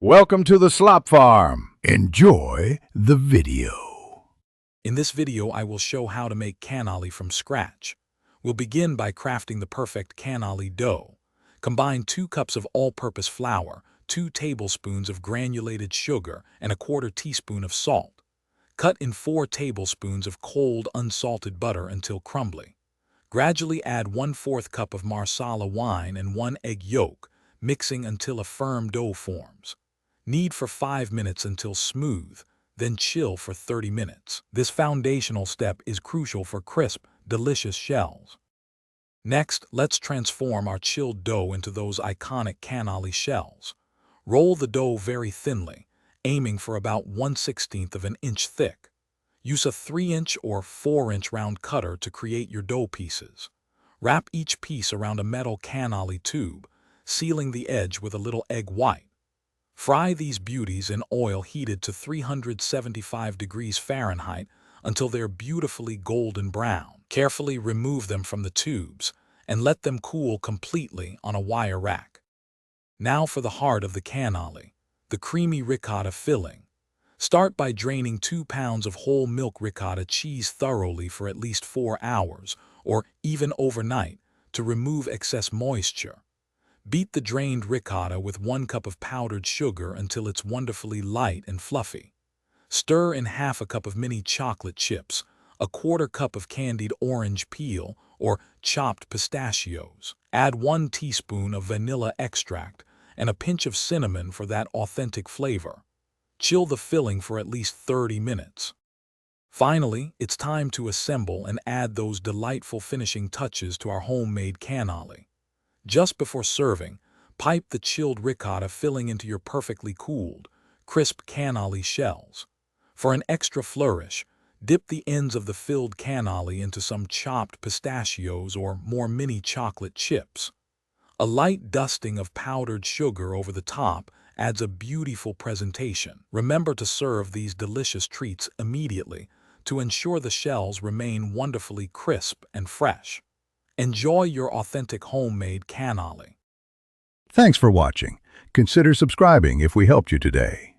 Welcome to the Slop Farm. Enjoy the video. In this video, I will show how to make cannoli from scratch. We'll begin by crafting the perfect cannoli dough. Combine 2 cups of all-purpose flour, 2 tablespoons of granulated sugar, and a 1/4 teaspoon of salt. Cut in 4 tablespoons of cold, unsalted butter until crumbly. Gradually add 1/4 cup of Marsala wine and 1 egg yolk, mixing until a firm dough forms. Knead for 5 minutes until smooth, then chill for 30 minutes. This foundational step is crucial for crisp, delicious shells. Next, let's transform our chilled dough into those iconic cannoli shells. Roll the dough very thinly, aiming for about 1/16 of an inch thick. Use a 3-inch or 4-inch round cutter to create your dough pieces. Wrap each piece around a metal cannoli tube, sealing the edge with a little egg white. Fry these beauties in oil heated to 375 degrees Fahrenheit until they're beautifully golden brown. Carefully remove them from the tubes and let them cool completely on a wire rack. Now for the heart of the cannoli, the creamy ricotta filling. Start by draining 2 pounds of whole milk ricotta cheese thoroughly for at least 4 hours, or even overnight, to remove excess moisture. Beat the drained ricotta with 1 cup of powdered sugar until it's wonderfully light and fluffy. Stir in half a cup of mini chocolate chips, a 1/4 cup of candied orange peel or chopped pistachios. Add 1 teaspoon of vanilla extract and a pinch of cinnamon for that authentic flavor. Chill the filling for at least 30 minutes. Finally, it's time to assemble and add those delightful finishing touches to our homemade cannoli. Just before serving, pipe the chilled ricotta filling into your perfectly cooled, crisp cannoli shells. For an extra flourish, dip the ends of the filled cannoli into some chopped pistachios or more mini chocolate chips. A light dusting of powdered sugar over the top adds a beautiful presentation. Remember to serve these delicious treats immediately to ensure the shells remain wonderfully crisp and fresh. Enjoy your authentic homemade cannoli. Thanks for watching. Consider subscribing if we helped you today.